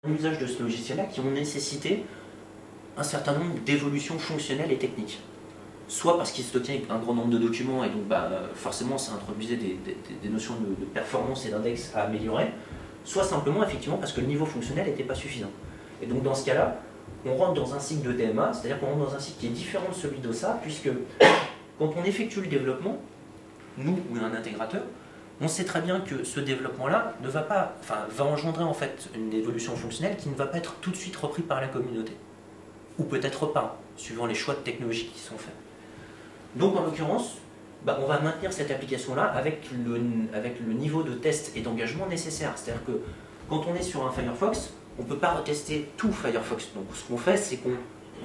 l'usage de ce logiciel-là qui ont nécessité un certain nombre d'évolutions fonctionnelles et techniques. Soit parce qu'il stockait un grand nombre de documents et donc forcément ça introduisait des notions de performance et d'index à améliorer, soit simplement effectivement parce que le niveau fonctionnel n'était pas suffisant. Et donc dans ce cas-là, on rentre dans un cycle de TMA, c'est-à-dire qu'on rentre dans un cycle qui est différent de celui d'OSA, puisque quand on effectue le développement, nous ou un intégrateur, on sait très bien que ce développement-là ne va pas, va engendrer en fait une évolution fonctionnelle qui ne va pas être tout de suite reprise par la communauté. Ou peut-être pas, suivant les choix de technologie qui sont faits. Donc en l'occurrence, on va maintenir cette application-là avec le niveau de test et d'engagement nécessaire. C'est-à-dire que quand on est sur un Firefox, on ne peut pas retester tout Firefox. Donc ce qu'on fait, c'est qu'on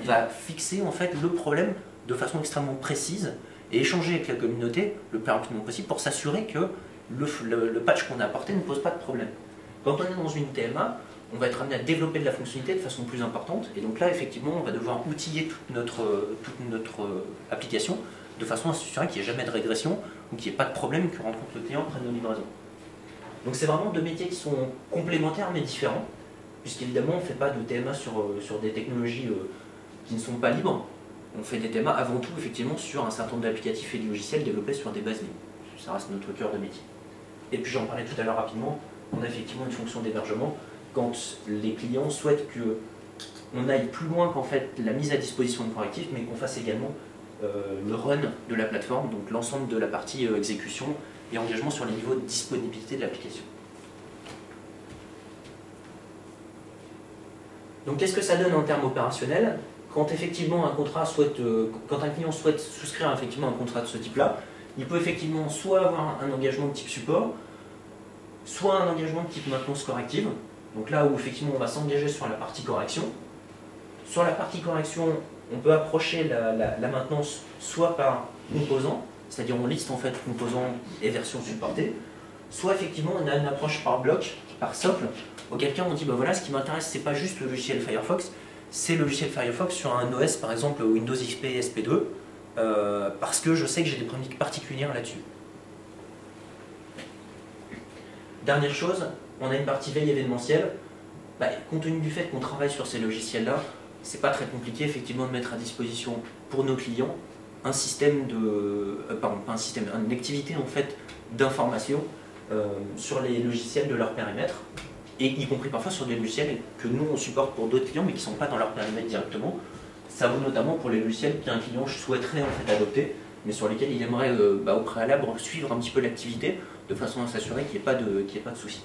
va fixer en fait le problème de façon extrêmement précise et échanger avec la communauté le plus rapidement possible pour s'assurer que le patch qu'on a apporté ne pose pas de problème. Quand on est dans une TMA, on va être amené à développer de la fonctionnalité de façon plus importante, et donc là, effectivement, on va devoir outiller toute notre application de façon à s'assurer qu'il n'y ait jamais de régression ou qu'il n'y ait pas de problème que rencontre le client après nos livraisons. Donc c'est vraiment deux métiers qui sont complémentaires mais différents, puisqu'évidemment, on ne fait pas de TMA sur des technologies qui ne sont pas libres. On fait des TMA avant tout, effectivement, sur un certain nombre d'applicatifs et de logiciels développés sur des bases libres. Ça reste notre cœur de métier. Et puis j'en parlais tout à l'heure rapidement, on a effectivement une fonction d'hébergement quand les clients souhaitent qu'on aille plus loin qu'en fait la mise à disposition de correctifs, mais qu'on fasse également le run de la plateforme, donc l'ensemble de la partie exécution et engagement sur les niveaux de disponibilité de l'application. Donc qu'est-ce que ça donne en termes opérationnels? Quand effectivement quand un client souhaite souscrire effectivement un contrat de ce type-là, il peut effectivement soit avoir un engagement de type support, soit un engagement de type maintenance corrective. Donc là où effectivement on va s'engager sur la partie correction. Sur la partie correction, on peut approcher la maintenance soit par composant, c'est-à-dire on liste en fait composants et versions supportées, soit effectivement on a une approche par bloc, par socle, auquel cas on dit voilà, ce qui m'intéresse c'est pas juste le logiciel Firefox, c'est le logiciel Firefox sur un OS par exemple Windows XP SP2, parce que je sais que j'ai des problématiques particulières là-dessus. Dernière chose, on a une partie veille événementielle. Compte tenu du fait qu'on travaille sur ces logiciels-là, c'est pas très compliqué effectivement de mettre à disposition pour nos clients un système une activité en fait d'information sur les logiciels de leur périmètre, et y compris parfois sur des logiciels que nous on supporte pour d'autres clients mais qui ne sont pas dans leur périmètre directement. Ça vaut notamment pour les logiciels qu'un client souhaiterait en fait adopter, mais sur lesquels il aimerait au préalable suivre un petit peu l'activité de façon à s'assurer qu'il n'y ait pas de soucis.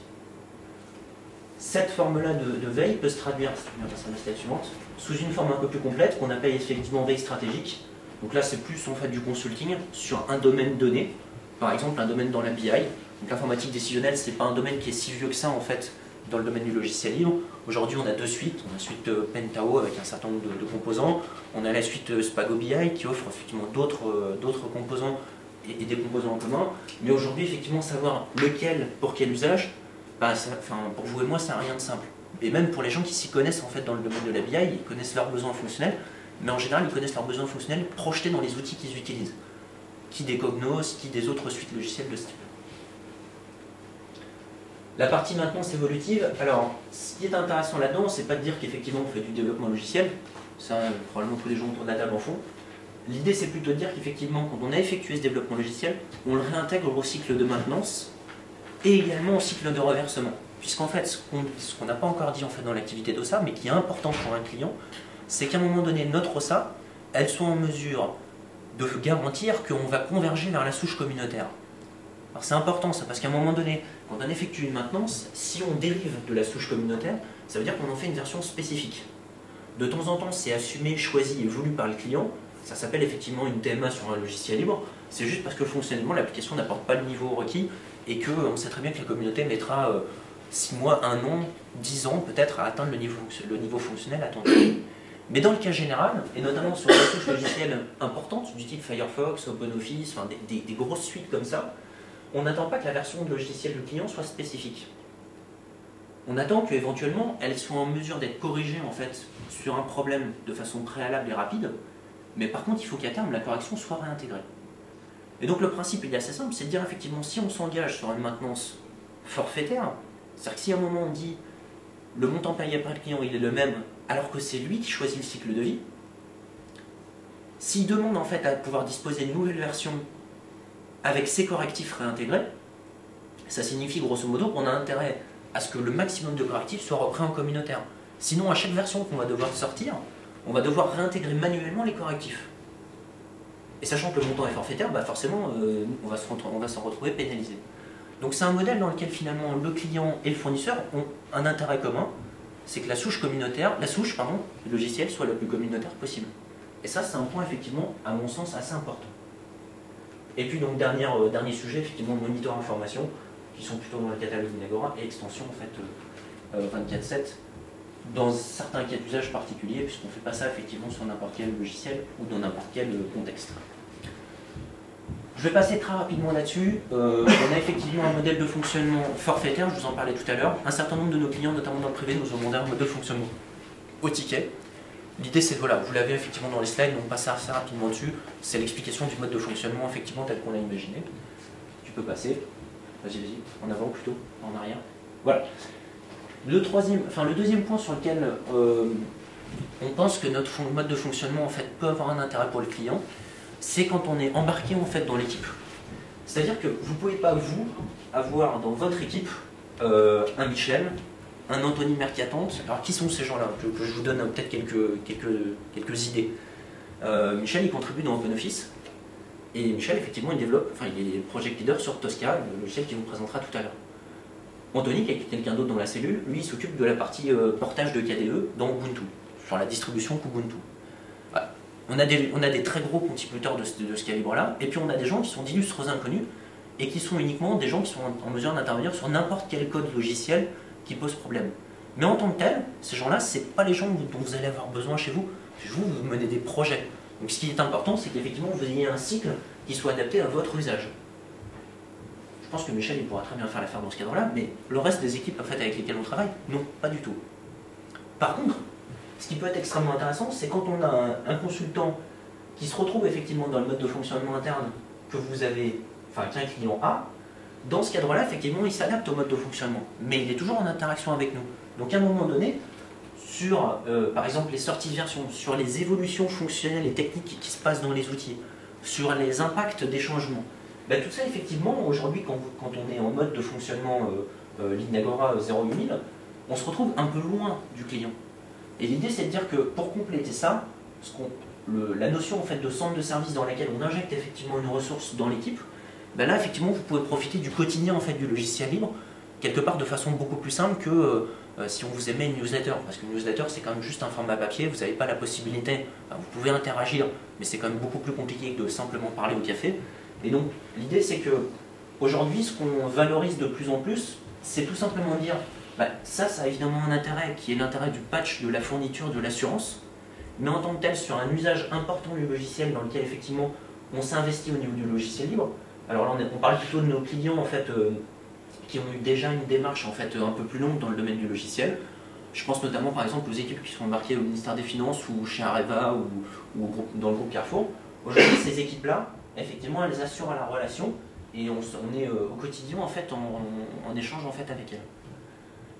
Cette forme-là de veille peut se traduire, on va passer à la slide suivante, sous une forme un peu plus complète qu'on appelle effectivement veille stratégique. Donc là, c'est plus en fait du consulting sur un domaine donné, par exemple un domaine dans la BI. Donc l'informatique décisionnelle, c'est pas un domaine qui est si vieux que ça en fait dans le domaine du logiciel libre. Aujourd'hui, on a deux suites. On a la suite Pentao avec un certain nombre de composants. On a la suite Spago BI qui offre effectivement d'autres composants et des composants en commun. Mais aujourd'hui, effectivement, savoir lequel pour quel usage, pour vous et moi, c'est rien de simple. Et même pour les gens qui s'y connaissent en fait dans le domaine de la BI, ils connaissent leurs besoins fonctionnels, mais en général, ils connaissent leurs besoins fonctionnels projetés dans les outils qu'ils utilisent. Qui des Cognos, qui des autres suites logicielles de ce type. La partie maintenance évolutive, alors ce qui est intéressant là-dedans, c'est pas de dire qu'effectivement on fait du développement logiciel, ça probablement tous les gens autour de la table en font. L'idée c'est plutôt de dire qu'effectivement quand on a effectué ce développement logiciel, on le réintègre au cycle de maintenance et également au cycle de reversement. Puisqu'en fait, ce qu'on n'a pas encore dit en fait dans l'activité d'OSA, mais qui est important pour un client, c'est qu'à un moment donné, notre OSA, elle soit en mesure de garantir qu'on va converger vers la souche communautaire. Alors c'est important ça, parce qu'à un moment donné, quand on effectue une maintenance, si on dérive de la souche communautaire, ça veut dire qu'on en fait une version spécifique. De temps en temps, c'est assumé, choisi et voulu par le client. Ça s'appelle effectivement une TMA sur un logiciel libre. C'est juste parce que fonctionnellement, l'application n'apporte pas le niveau requis et qu'on sait très bien que la communauté mettra 6 mois, 1 an, 10 ans peut-être à atteindre le niveau fonctionnel attendu. Mais dans le cas général, et notamment sur des souches logicielles importantes, du type Firefox, OpenOffice, des grosses suites comme ça, on n'attend pas que la version de logiciel du client soit spécifique. On attend qu'éventuellement, elle soit en mesure d'être corrigée en fait, sur un problème de façon préalable et rapide, mais par contre, il faut qu'à terme, la correction soit réintégrée. Et donc le principe, il est assez simple, c'est de dire effectivement, si on s'engage sur une maintenance forfaitaire, c'est-à-dire que si à un moment on dit le montant payé par le client il est le même alors que c'est lui qui choisit le cycle de vie, s'il demande en fait à pouvoir disposer d'une nouvelle version avec ses correctifs réintégrés, ça signifie grosso modo qu'on a intérêt à ce que le maximum de correctifs soit repris en communautaire. Sinon, à chaque version qu'on va devoir sortir, on va devoir réintégrer manuellement les correctifs. Et sachant que le montant est forfaitaire, bah forcément, on va s'en retrouver pénalisé. Donc c'est un modèle dans lequel finalement le client et le fournisseur ont un intérêt commun, c'est que la souche du logiciel soit la plus communautaire possible. Et ça, c'est un point effectivement, à mon sens, assez important. Et puis donc dernier sujet, effectivement, moniteur information, qui sont plutôt dans le catalogue d'Inagora, et extension en fait 24/7, dans certains cas d'usage particuliers, puisqu'on ne fait pas ça effectivement sur n'importe quel logiciel ou dans n'importe quel contexte. Je vais passer très rapidement là-dessus. On a effectivement un modèle de fonctionnement forfaitaire, je vous en parlais tout à l'heure. Un certain nombre de nos clients, notamment dans le privé, nous ont demandé un mode de fonctionnement au ticket. L'idée c'est, voilà, vous l'avez effectivement dans les slides, donc on passe assez rapidement dessus. C'est l'explication du mode de fonctionnement effectivement tel qu'on l'a imaginé. Tu peux passer. Vas-y, en avant plutôt, en arrière. Voilà. Le deuxième point sur lequel on pense que notre mode de fonctionnement en fait, peut avoir un intérêt pour le client, c'est quand on est embarqué en fait, dans l'équipe. C'est-à-dire que vous ne pouvez pas, vous, avoir dans votre équipe un Michel, un Anthony Mercatante. Alors, qui sont ces gens-là? Que je vous donne peut-être quelques idées. Michel, il contribue dans OpenOffice. Et Michel, effectivement, il est project leader sur Tosca, le logiciel qu'il vous présentera tout à l'heure. Anthony, qui est quelqu'un d'autre dans la cellule, lui, il s'occupe de la partie portage de KDE dans Ubuntu, sur la distribution Kubuntu. Voilà. On a des très gros contributeurs de ce calibre-là, et puis on a des gens qui sont d'illustres inconnus, et qui sont uniquement des gens qui sont en mesure d'intervenir sur n'importe quel code logiciel qui pose problème. Mais en tant que tel, ces gens-là, ce n'est pas les gens dont vous allez avoir besoin chez vous. Vous menez des projets. Donc ce qui est important, c'est qu'effectivement, vous ayez un cycle qui soit adapté à votre usage. Je pense que Michel il pourra très bien faire l'affaire dans ce cadre-là, mais le reste des équipes en fait, avec lesquelles on travaille, non, pas du tout. Par contre, ce qui peut être extrêmement intéressant, c'est quand on a un consultant qui se retrouve effectivement dans le mode de fonctionnement interne que vous avez, enfin qu'un client a, dans ce cadre-là, effectivement, il s'adapte au mode de fonctionnement, mais il est toujours en interaction avec nous. Donc à un moment donné, sur par exemple les sorties de version, sur les évolutions fonctionnelles et techniques qui se passent dans les outils, sur les impacts des changements, ben, tout ça effectivement, aujourd'hui quand on est en mode de fonctionnement l'Inagora 08000, on se retrouve un peu loin du client. Et l'idée c'est de dire que pour compléter ça, la notion en fait, de centre de service dans laquelle on injecte effectivement une ressource dans l'équipe, ben là effectivement vous pouvez profiter du quotidien en fait, du logiciel libre, quelque part de façon beaucoup plus simple que si on vous émet une newsletter, parce qu'une newsletter c'est quand même juste un format papier, vous n'avez pas la possibilité, vous pouvez interagir, mais c'est quand même beaucoup plus compliqué que de simplement parler au café. Et donc l'idée c'est que aujourd'hui ce qu'on valorise de plus en plus, c'est tout simplement dire, ça a évidemment un intérêt qui est l'intérêt du patch, de la fourniture, de l'assurance, mais en tant que tel sur un usage important du logiciel dans lequel effectivement on s'investit au niveau du logiciel libre. Alors là on parle plutôt de nos clients en fait, qui ont eu déjà une démarche en fait, un peu plus longue dans le domaine du logiciel. Je pense notamment par exemple aux équipes qui sont embarquées au ministère des Finances ou chez Areva ou dans le groupe Carrefour. Aujourd'hui ces équipes-là, effectivement elles assurent à la relation et on est au quotidien en, fait, en échange en fait, avec elles.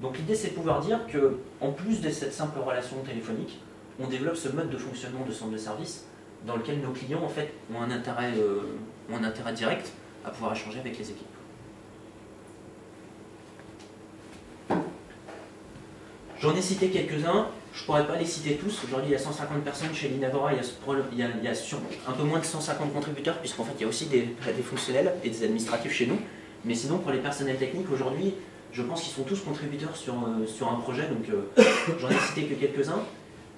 Donc l'idée c'est de pouvoir dire qu'en plus de cette simple relation téléphonique, on développe ce mode de fonctionnement de centre de service dans lequel nos clients en fait, ont un intérêt direct à pouvoir échanger avec les équipes. J'en ai cité quelques-uns, je ne pourrais pas les citer tous. Aujourd'hui, il y a 150 personnes chez l'Inagora, il y a un peu moins de 150 contributeurs, puisqu'en fait, il y a aussi des fonctionnels et des administratifs chez nous. Mais sinon, pour les personnels techniques, aujourd'hui, je pense qu'ils sont tous contributeurs sur un projet, donc j'en ai cité que quelques-uns.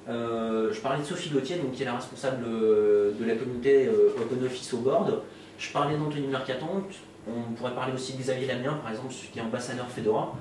Je parlais de Sophie Gauthier, donc, qui est la responsable de la communauté OpenOffice au board. Je parlais d'Anthony Mercatante. On pourrait parler aussi de Xavier Lamien, par exemple, qui est ambassadeur Fedora.